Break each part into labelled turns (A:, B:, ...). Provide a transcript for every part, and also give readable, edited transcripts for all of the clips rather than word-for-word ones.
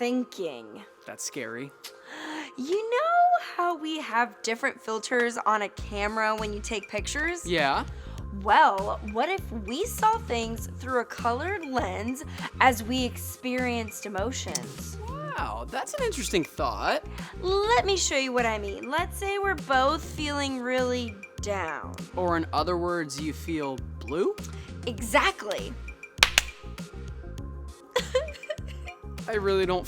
A: thinking.
B: That's scary.
A: You know how we have different filters on a camera when you take pictures?
B: Yeah.
A: Well, what if we saw things through a colored lens as we experienced emotions?
B: Wow, that's an interesting thought.
A: Let me show you what I mean. Let's say we're both feeling really down.
B: Or in other words, you feel blue?
A: Exactly.
B: I really don't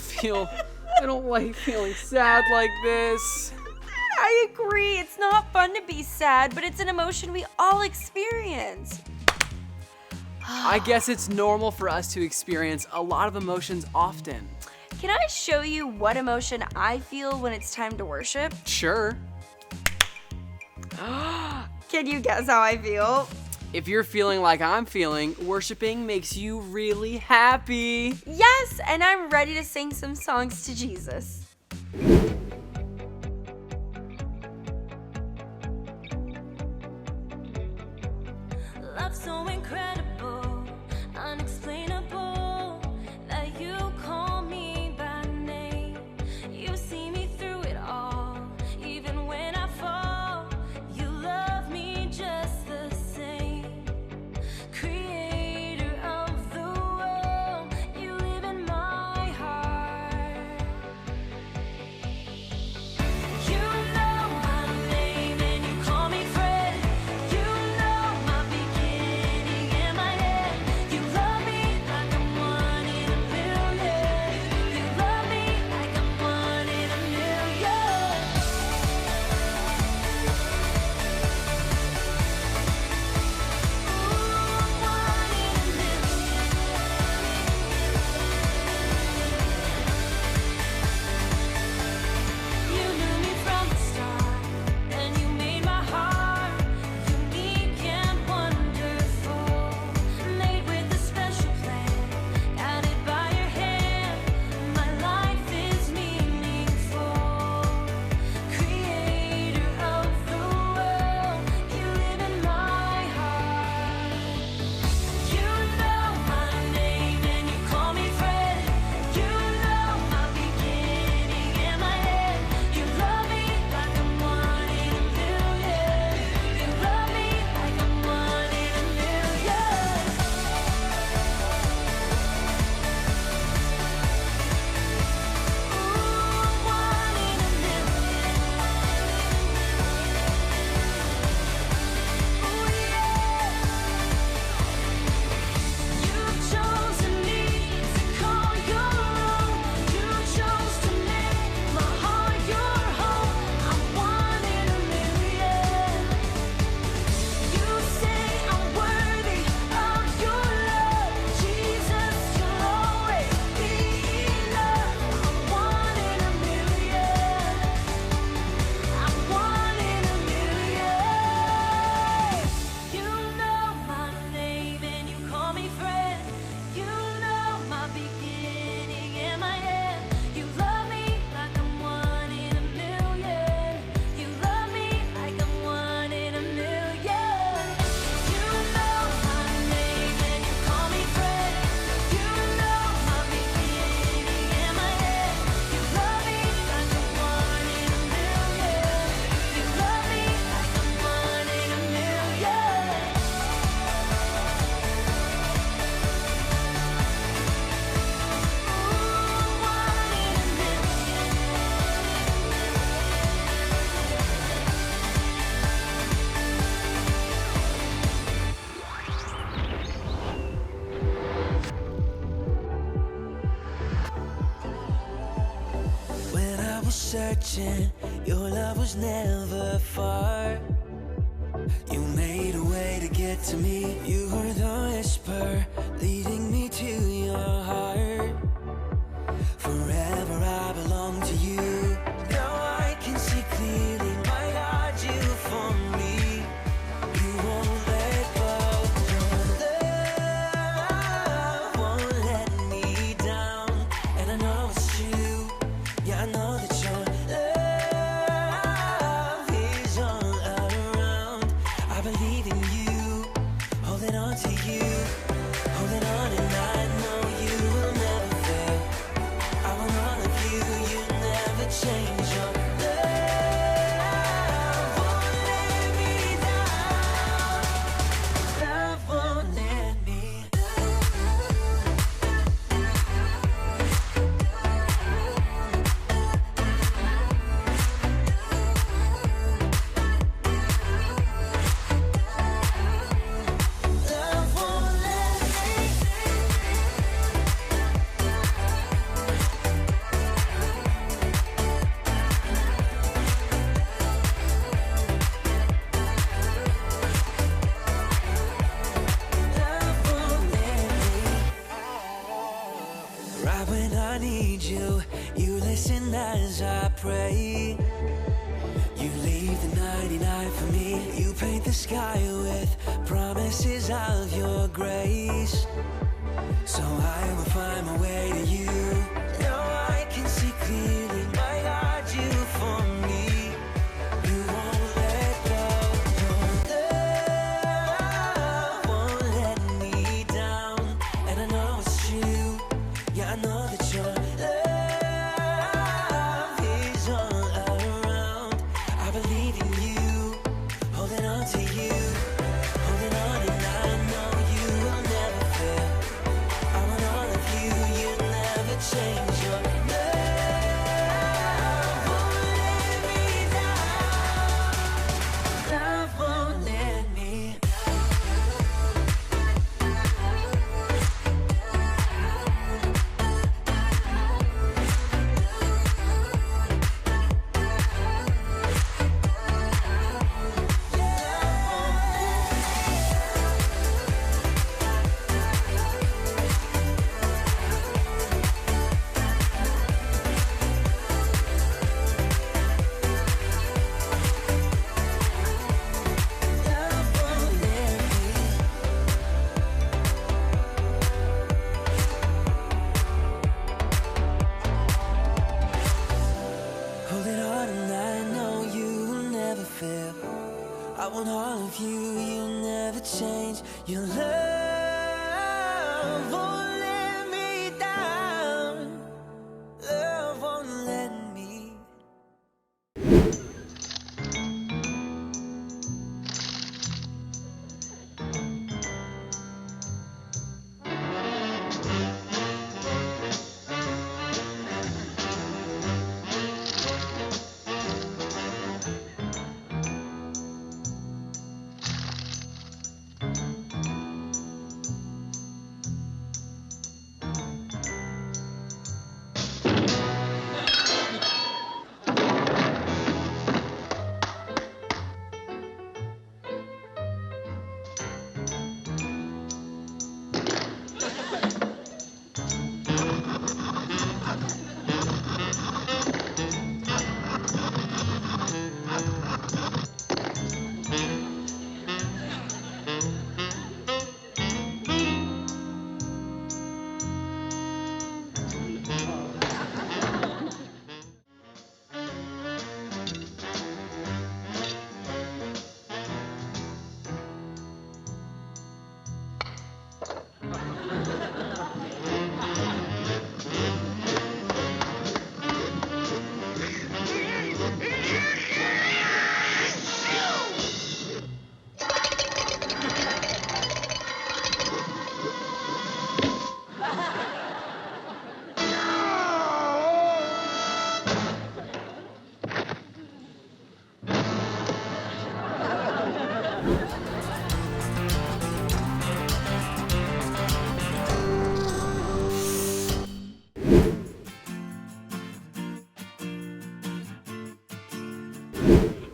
B: like feeling sad like this.
A: I agree. It's not fun to be sad, but it's an emotion we all experience.
B: I guess it's normal for us to experience a lot of emotions often.
A: Can I show you what emotion I feel when it's time to worship?
B: Sure.
A: Can you guess how I feel?
B: If you're feeling like I'm feeling, worshiping makes you really happy.
A: Yes, and I'm ready to sing some songs to Jesus.
C: Love so incredible, unexplainable, that you call me by name. You see me through it all, even when I fall. You love me just the same. Creator of the world, you live in my heart. You know my name and you call me friend. You know my beginning and my end. You love me like I'm one in a million. You love me like I'm one in a million. Ooh, one in a million. You knew me from the start, and you made my heart unique and wonderful. Made with a special plan, guided by your hand. My life is meaningful. Creator of the world, you live in my heart. You know my name and you call me friend. You know my beginning and my end. You love me like I'm one in a million. You love me like I'm one in a million. Ooh, one in a million. Ooh, yeah. You've chosen me to call your own. You chose to make my heart your home. I'm one in a million. You say I'm worthy of your love. Jesus, you'll always be enough. I'm one in a million. I'm one in a million. You know my name and you call me friend. You know my beginning and my end. You love me like I'm one in a million. You love me like I'm one in a million. You know my name and you call me friend. You know my beginning and my end. You love me like I'm one in a million. You love me like I'm one in a million. Ooh, one in a
D: When I was searching, your love was never far. You made a way to get to me. You were the whisper leading me to your heart. Forever I belong to you. Now I can see clearly, my God, you for me. You won't let go. Your love won't let me down. And I know it's true. Yeah, I know that your love is all around. I believe in you, holding on to you, holding on, and I know you will never fail. I will run need you. You listen as I pray. You leave the 99 for me. You paint the sky with promises of your grace. So I will find my way to you. Now I can see clearly, my God, you for me. You won't let go. Your love won't let me down. And I know it's true. Yeah, I know that your love is all around. I believe in you, holding on to you, holding on, and I know you will never fail. I want all of you, you never change. Your love won't let me down. Love won't let me holding on, and I know you will never fail. I want all of you, you'll never change. Your love won't let me down. Love won't let me.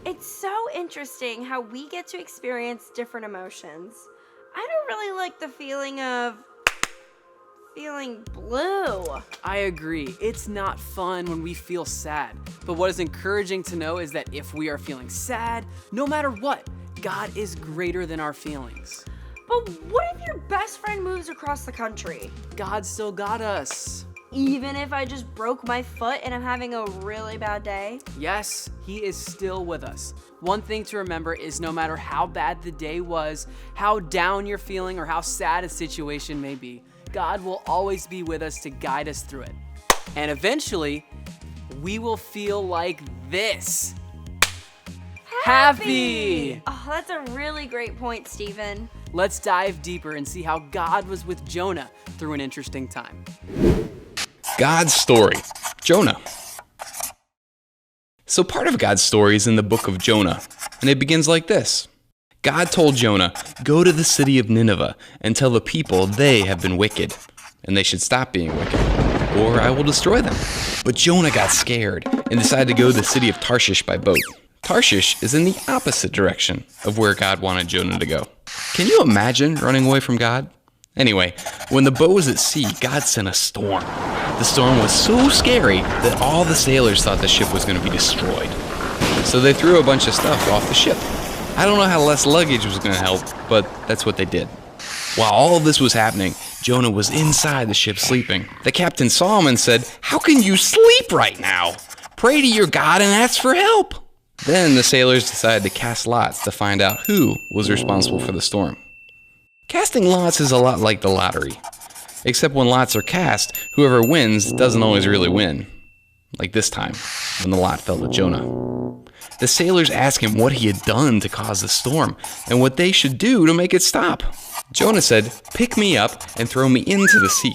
A: It's so interesting how we get to experience different emotions. I don't really like the feeling of feeling blue.
B: I agree. It's not fun when we feel sad. But what is encouraging to know is that if we are feeling sad, no matter what, God is greater than our feelings.
A: But what if your best friend moves across the country?
B: God still got us.
A: Even if I just broke my foot and I'm having a really bad day?
B: Yes, He is still with us. One thing to remember is no matter how bad the day was, how down you're feeling, or how sad a situation may be, God will always be with us to guide us through it. And eventually, we will feel like this. Happy!
A: Oh, that's a really great point, Stephen.
B: Let's dive deeper and see how God was with Jonah through an interesting time.
E: God's story, Jonah. So part of God's story is in the book of Jonah, and it begins like this. God told Jonah, "Go to the city of Nineveh and tell the people they have been wicked, and they should stop being wicked, or I will destroy them." But Jonah got scared and decided to go to the city of Tarshish by boat. Tarshish is in the opposite direction of where God wanted Jonah to go. Can you imagine running away from God? Anyway, when the boat was at sea, God sent a storm. The storm was so scary that all the sailors thought the ship was going to be destroyed. So they threw a bunch of stuff off the ship. I don't know how less luggage was going to help, but that's what they did. While all of this was happening, Jonah was inside the ship sleeping. The captain saw him and said, "How can you sleep right now? Pray to your God and ask for help." Then the sailors decided to cast lots to find out who was responsible for the storm. Casting lots is a lot like the lottery, except when lots are cast, whoever wins doesn't always really win. Like this time, when the lot fell to Jonah. The sailors asked him what he had done to cause the storm and what they should do to make it stop. Jonah said, "Pick me up and throw me into the sea.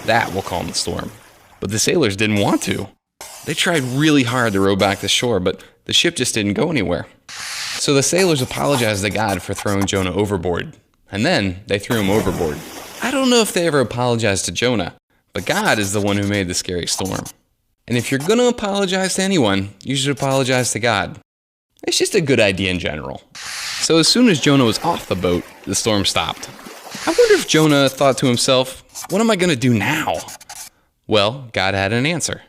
E: That will calm the storm." But the sailors didn't want to. They tried really hard to row back to shore, but the ship just didn't go anywhere. So the sailors apologized to God for throwing Jonah overboard. And then they threw him overboard. I don't know if they ever apologized to Jonah, but God is the one who made the scary storm. And if you're going to apologize to anyone, you should apologize to God. It's just a good idea in general. So as soon as Jonah was off the boat, the storm stopped. I wonder if Jonah thought to himself, "What am I going to do now?" Well, God had an answer.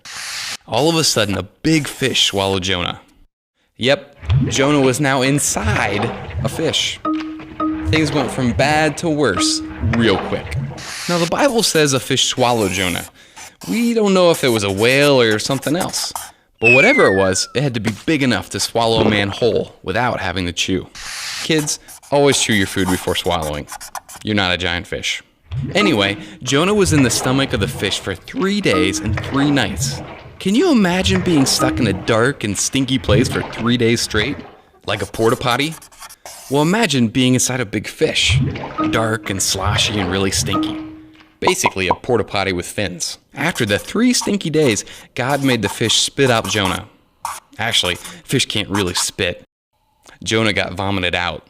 E: All of a sudden, a big fish swallowed Jonah. Yep, Jonah was now inside a fish. Things went from bad to worse real quick. Now, the Bible says a fish swallowed Jonah. We don't know if it was a whale or something else. But whatever it was, it had to be big enough to swallow a man whole without having to chew. Kids, always chew your food before swallowing. You're not a giant fish. Anyway, Jonah was in the stomach of the fish for 3 days and 3 nights. Can you imagine being stuck in a dark and stinky place for 3 days straight? Like a porta potty? Well, imagine being inside a big fish. Dark and sloshy and really stinky. Basically a porta potty with fins. After the 3 stinky days, God made the fish spit out Jonah. Actually, fish can't really spit. Jonah got vomited out.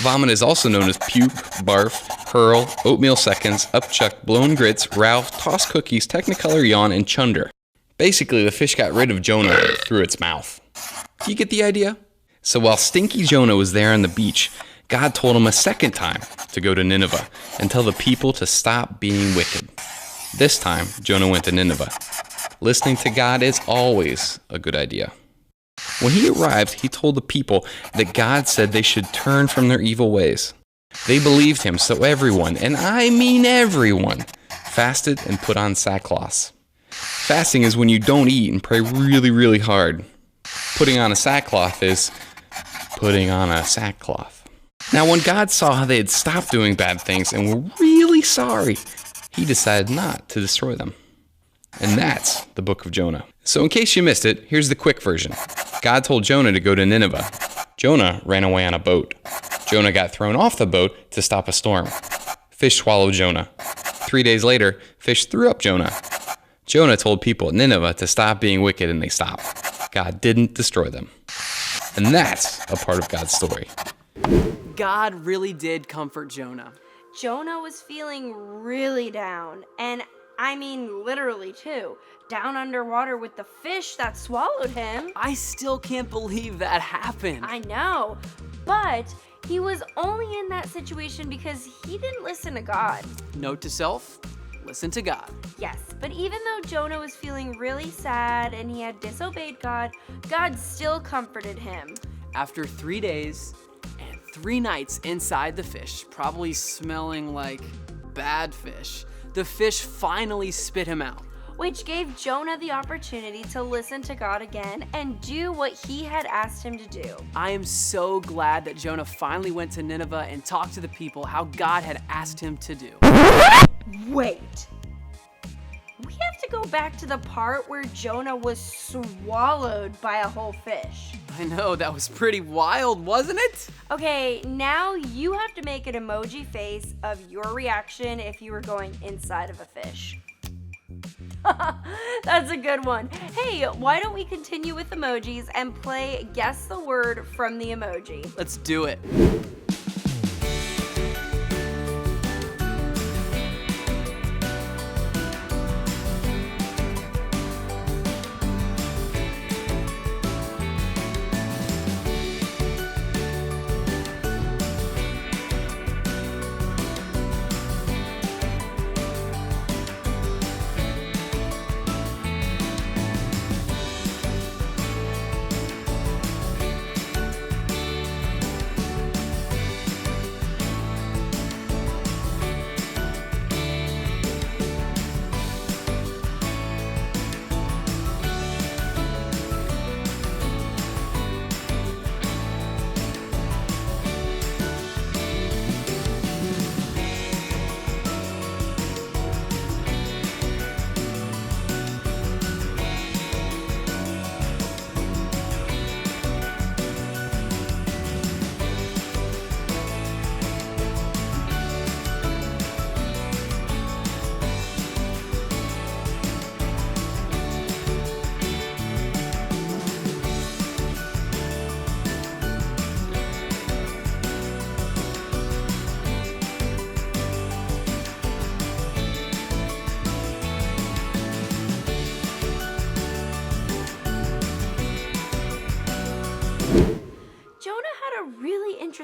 E: Vomit is also known as puke, barf, hurl, oatmeal seconds, upchuck, blown grits, Ralph, tossed cookies, technicolor yawn, and chunder. Basically, the fish got rid of Jonah through its mouth. Do you get the idea? So while stinky Jonah was there on the beach, God told him a second time to go to Nineveh and tell the people to stop being wicked. This time, Jonah went to Nineveh. Listening to God is always a good idea. When he arrived, he told the people that God said they should turn from their evil ways. They believed him, so everyone, and I mean everyone, fasted and put on sackcloth. Fasting is when you don't eat and pray really, really hard. Putting on a sackcloth is putting on a sackcloth. Now, when God saw how they had stopped doing bad things and were really sorry, he decided not to destroy them. And that's the book of Jonah. So in case you missed it, here's the quick version. God told Jonah to go to Nineveh. Jonah ran away on a boat. Jonah got thrown off the boat to stop a storm. Fish swallowed Jonah. 3 days later, fish threw up Jonah. Jonah told people at Nineveh to stop being wicked, and they stopped. God didn't destroy them. And that's a part of God's story.
B: God really did comfort Jonah.
A: Jonah was feeling really down, and I mean literally too. Down underwater with the fish that swallowed him.
B: I still can't believe that happened.
A: I know, but he was only in that situation because he didn't listen to God.
B: Note to self, listen to God.
A: Yes, but even though Jonah was feeling really sad and he had disobeyed God, God still comforted him.
B: After 3 days and 3 nights inside the fish, probably smelling like bad fish, the fish finally spit him out.
A: Which gave Jonah the opportunity to listen to God again and do what he had asked him to do.
B: I am so glad that Jonah finally went to Nineveh and talked to the people how God had asked him to do.
A: Wait. We have to go back to the part where Jonah was swallowed by a whole fish.
B: I know, that was pretty wild, wasn't it?
A: Okay, now you have to make an emoji face of your reaction if you were going inside of a fish. That's a good one. Hey, why don't we continue with emojis and play Guess the Word from the Emoji?
B: Let's do it.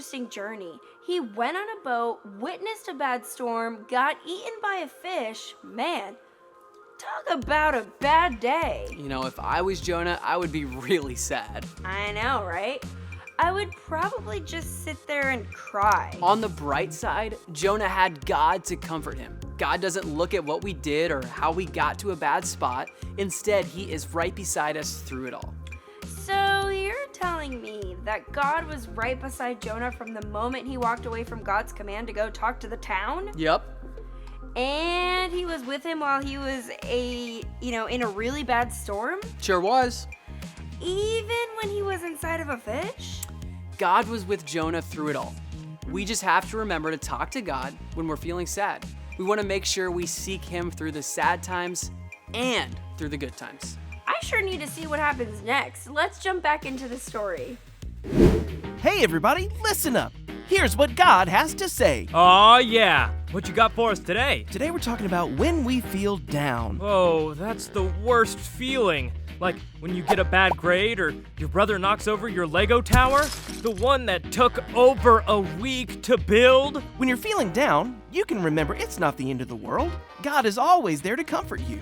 A: interesting journey. He went on a boat, witnessed a bad storm, got eaten by a fish. Man, talk about a bad day.
B: You know, if I was Jonah, I would be really sad.
A: I know, right? I would probably just sit there and cry.
B: On the bright side, Jonah had God to comfort him. God doesn't look at what we did or how we got to a bad spot. Instead, he is right beside us through it all.
A: So you're telling me that God was right beside Jonah from the moment he walked away from God's command to go talk to the town?
B: Yep.
A: And he was with him while he was in a really bad storm?
B: Sure was.
A: Even when he was inside of a fish?
B: God was with Jonah through it all. We just have to remember to talk to God when we're feeling sad. We want to make sure we seek him through the sad times and through the good times.
A: I sure need to see what happens next. Let's jump back into the story.
F: Hey everybody, listen up. Here's what God has to say.
G: Aw, yeah. What you got for us today?
F: Today we're talking about when we feel down.
G: Oh, that's the worst feeling. Like when you get a bad grade or your brother knocks over your Lego tower? The one that took over a week to build?
F: When you're feeling down, you can remember it's not the end of the world. God is always there to comfort you.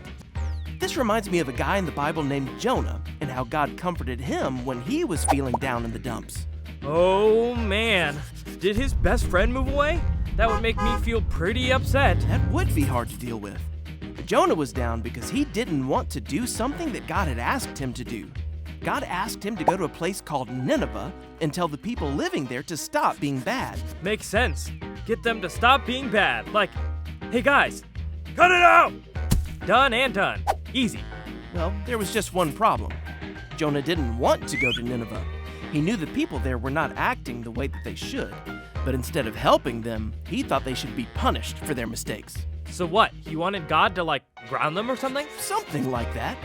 F: This reminds me of a guy in the Bible named Jonah and how God comforted him when he was feeling down in the dumps.
G: Oh man, did his best friend move away? That would make me feel pretty upset.
F: That would be hard to deal with. Jonah was down because he didn't want to do something that God had asked him to do. God asked him to go to a place called Nineveh and tell the people living there to stop being bad.
G: Makes sense. Get them to stop being bad. Like, hey guys, cut it out! Done and done. Easy.
F: Well, there was just one problem. Jonah didn't want to go to Nineveh. He knew the people there were not acting the way that they should, but instead of helping them, he thought they should be punished for their mistakes.
G: So what, he wanted God to like ground them or something?
F: Something like that.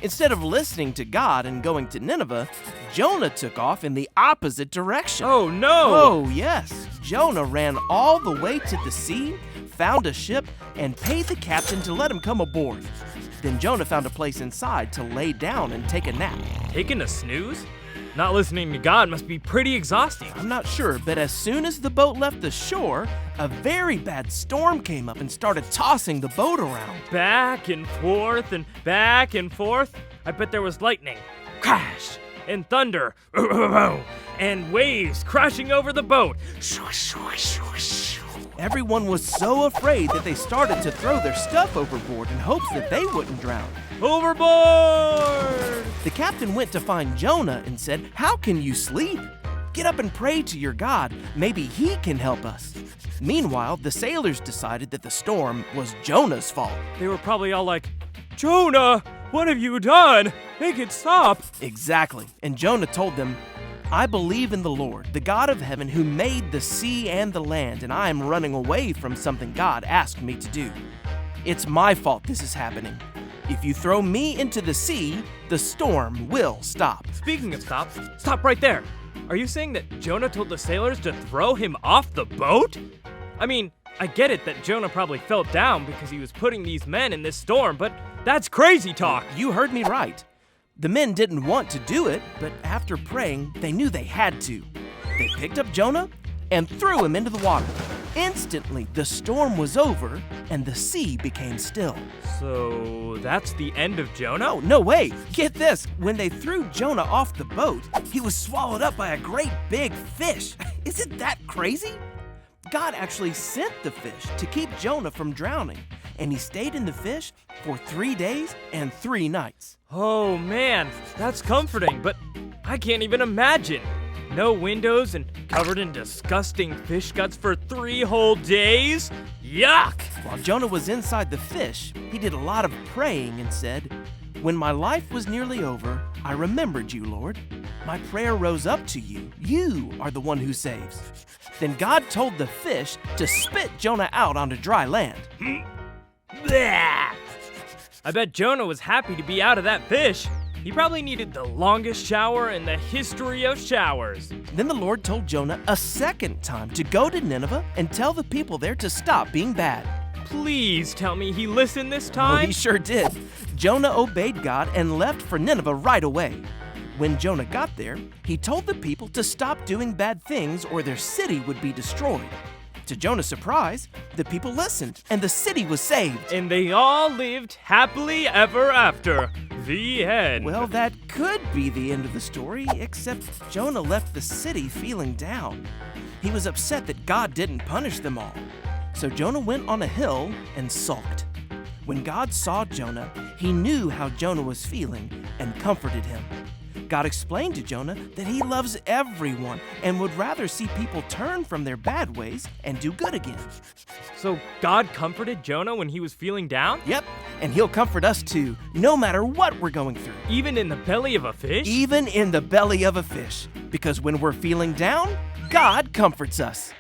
F: Instead of listening to God and going to Nineveh, Jonah took off in the opposite direction.
G: Oh no!
F: Oh, yes. Jonah ran all the way to the sea, found a ship, and paid the captain to let him come aboard. Then Jonah found a place inside to lay down and take a nap.
G: Taking a snooze? Not listening to God must be pretty exhausting.
F: I'm not sure, but as soon as the boat left the shore, a very bad storm came up and started tossing the boat around.
G: Back and forth and back and forth. I bet there was lightning, crash, and thunder, and waves crashing over the boat.
F: Everyone was so afraid that they started to throw their stuff overboard in hopes that they wouldn't drown.
G: Overboard!
F: The captain went to find Jonah and said, "How can you sleep? Get up and pray to your God. Maybe he can help us." Meanwhile, the sailors decided that the storm was Jonah's fault.
G: They were probably all like, Jonah, what have you done? Make it stop.
F: Exactly. And Jonah told them, "I believe in the Lord, the God of heaven who made the sea and the land, and I am running away from something God asked me to do. It's my fault this is happening. If you throw me into the sea, the storm will stop."
G: Speaking of stops, stop right there. Are you saying that Jonah told the sailors to throw him off the boat? I mean, I get it that Jonah probably felt down because he was putting these men in this storm, but that's crazy talk.
F: You heard me right. The men didn't want to do it, but after praying, they knew they had to. They picked up Jonah and threw him into the water. Instantly, the storm was over and the sea became still.
G: So that's the end of Jonah?
F: No, no way. Get this. When they threw Jonah off the boat, he was swallowed up by a great big fish. Isn't that crazy? God actually sent the fish to keep Jonah from drowning, and he stayed in the fish for 3 days and 3 nights.
G: Oh man, that's comforting, but I can't even imagine. No windows and covered in disgusting fish guts for 3 whole days? Yuck!
F: While Jonah was inside the fish, he did a lot of praying and said, "When my life was nearly over, I remembered you, Lord. My prayer rose up to you. You are the one who saves." Then God told the fish to spit Jonah out onto dry land.
G: Bleh! I bet Jonah was happy to be out of that fish. He probably needed the longest shower in the history of showers.
F: Then the Lord told Jonah a second time to go to Nineveh and tell the people there to stop being bad.
G: Please tell me he listened this
F: Oh,
G: time?
F: he sure did. Jonah obeyed God and left for Nineveh right away. When Jonah got there, he told the people to stop doing bad things or their city would be destroyed. To Jonah's surprise, the people listened and the city was saved.
G: And they all lived happily ever after. The end.
F: Well, that could be the end of the story, except Jonah left the city feeling down. He was upset that God didn't punish them all. So Jonah went on a hill and sulked. When God saw Jonah, he knew how Jonah was feeling and comforted him. God explained to Jonah that he loves everyone and would rather see people turn from their bad ways and do good again.
G: So God comforted Jonah when he was feeling down?
F: Yep, and he'll comfort us too, no matter what we're going through.
G: Even in the belly of a fish?
F: Even in the belly of a fish. Because when we're feeling down, God comforts us.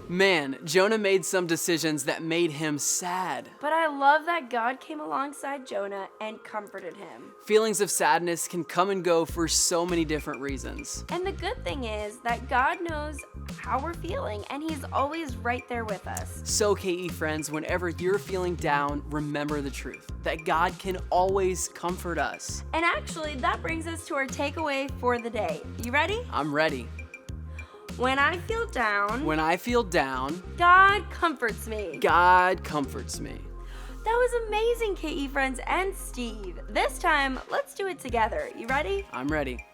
B: Man, Jonah made some decisions that made him sad.
A: But I love that God came alongside Jonah and comforted him.
B: Feelings of sadness can come and go for so many different reasons.
A: And the good thing is that God knows how we're feeling, and He's always right there with us.
B: So, KE friends, whenever you're feeling down, remember the truth that God can always comfort us.
A: And actually, that brings us to our takeaway for the day. You ready?
B: I'm ready.
A: When I feel down, God comforts me.
B: God comforts me.
A: That was amazing, KE friends and Steve. This time, let's do it together. You ready?
B: I'm ready.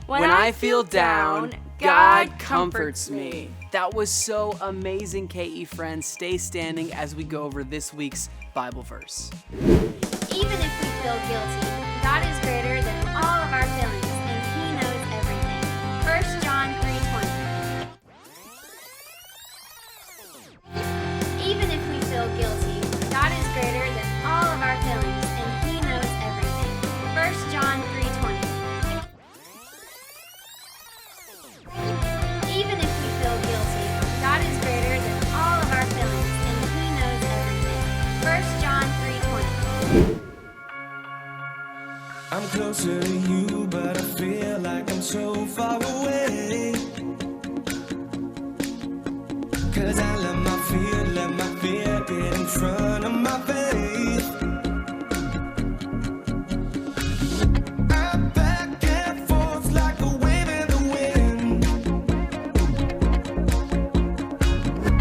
A: When I feel down, God comforts me.
B: That was so amazing, KE friends. Stay standing as we go over this week's Bible verse.
H: Even if we feel guilty, God is greater than all of our feelings, and He knows everything. 1 John 3:20. Even if we feel guilty, God is greater than all of our feelings, and He knows everything. 1 John 3:20. Even if we feel guilty, God is greater than all of our feelings, and He knows everything. 1 John 3:20.
D: I'm closer to you, but I feel like I'm so far away. 'Cause I let my fear get in front of my faith. I'm back and forth like a wave in the wind.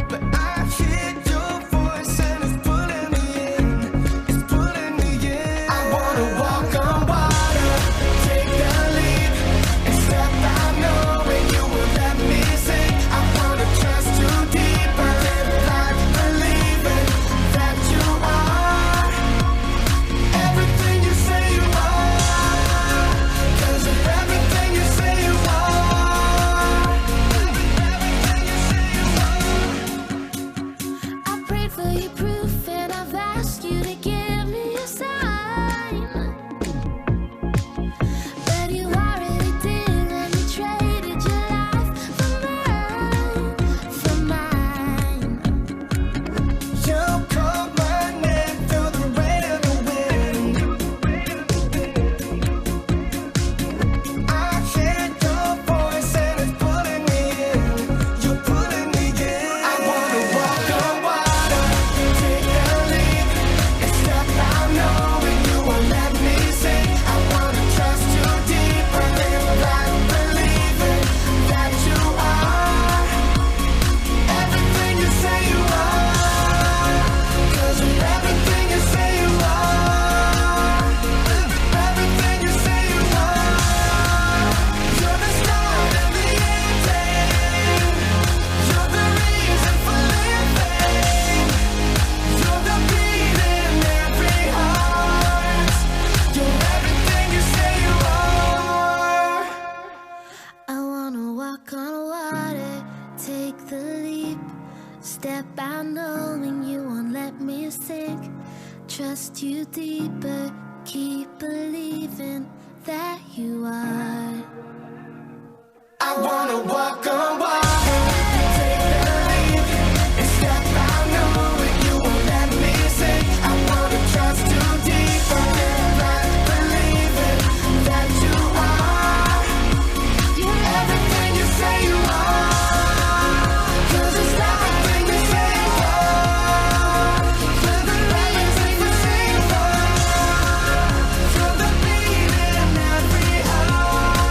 D: But I hear your voice and it's pulling me in. It's pulling me in. I wanna walk on water, take the leap, and step out knowing you will let me sink. I wanna trust you deeper, live like believing that you are everything you say you are. 'Cause of everything you say you are. Everything you say you are.
C: I prayed for your proof and I've asked you to give me a sign. But you already did and you traded your life for mine.
D: You called my name through the rain and the wind. I hear your voice and it's pulling me in. You're pulling me in. I wanna walk on water, take the leap, and step out knowing you won't let me sink. I wanna trust you deeper, live like believing that you are everything you say you are. 'Cause of everything you say you are. Everything you say you are. You're the start and the ending. You're the reason for living. You're the beat in every heart. You're everything you say you are.
C: I wanna walk on water, take the leap, step out knowing you won't let me sink. Trust you deeper, keep believing that you are.
D: I wanna walk on water, take the leap, and step out knowing you won't let me sink. I wanna trust you deeper, live like believing that you are. You're everything you say you are. 'Cause it's everything you say you are. You're the reason you say you are. You're the beat in every heart.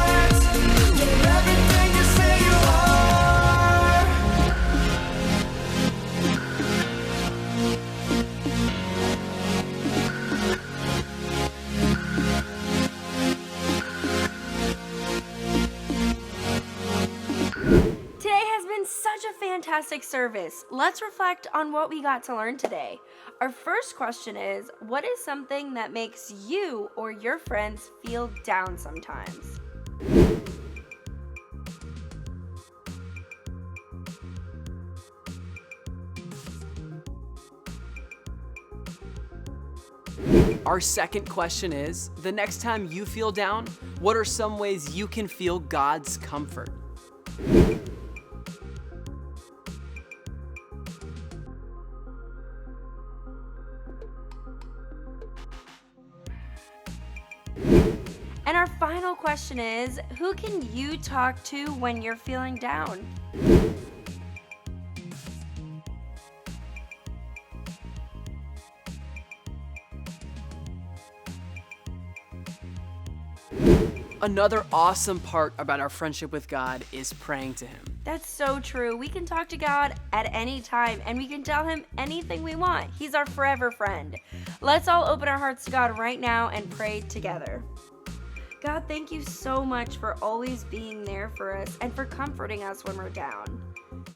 A: fantastic service. Let's reflect on what we got to learn today. Our first question is, what is something that makes you or your friends feel down sometimes?
B: Our second question is, the next time you feel down, what are some ways you can feel God's comfort?
A: And our final question is, who can you talk to when you're feeling down?
B: Another awesome part about our friendship with God is praying to Him.
A: That's so true. We can talk to God at any time and we can tell Him anything we want. He's our forever friend. Let's all open our hearts to God right now and pray together. God, thank you so much for always being there for us and for comforting us when we're down.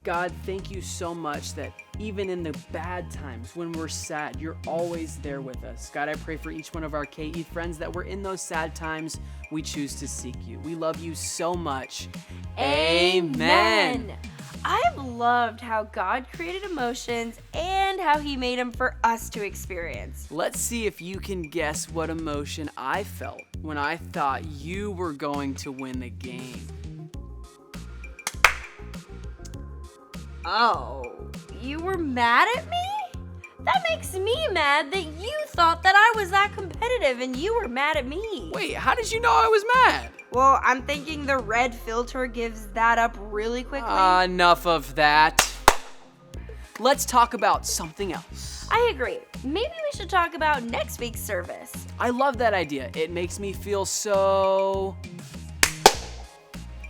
B: God, thank you so much that even in the bad times when we're sad, you're always there with us. God, I pray for each one of our KE friends that we're in those sad times, we choose to seek you. We love you so much. Amen.
A: I've loved how God created emotions and how He made them for us to experience.
B: Let's see if you can guess what emotion I felt when I thought you were going to win the game.
A: Oh, you were mad at me? That makes me mad that you thought that I was that competitive and you were mad at me.
B: Wait, how did you know I was mad?
A: Well, I'm thinking the red filter gives that up really quickly.
B: Enough of that. Let's talk about something else.
A: I agree. Maybe we should talk about next week's service.
B: I love that idea. It makes me feel so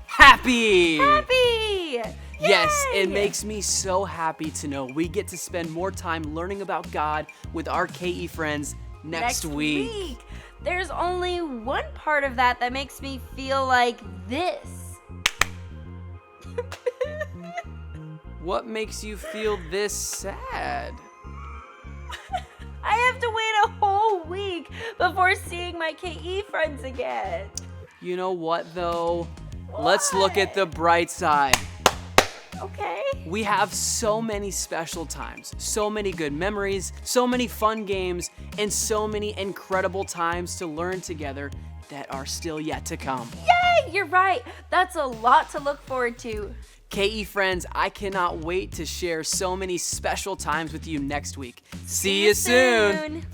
B: happy.
A: Happy!
B: Yes,
A: Yay!
B: it makes me so happy to know we get to spend more time learning about God with our KE friends next week.
A: There's only one part of that that makes me feel like this.
B: What makes you feel this sad?
A: I have to wait a whole week before seeing my KE friends again.
B: You know what, though? Let's look at the bright side.
A: Okay.
B: We have so many special times, so many good memories, so many fun games, and so many incredible times to learn together that are still yet to come.
A: Yay! You're right. That's a lot to look forward to.
B: KE friends, I cannot wait to share so many special times with you next week. See you soon.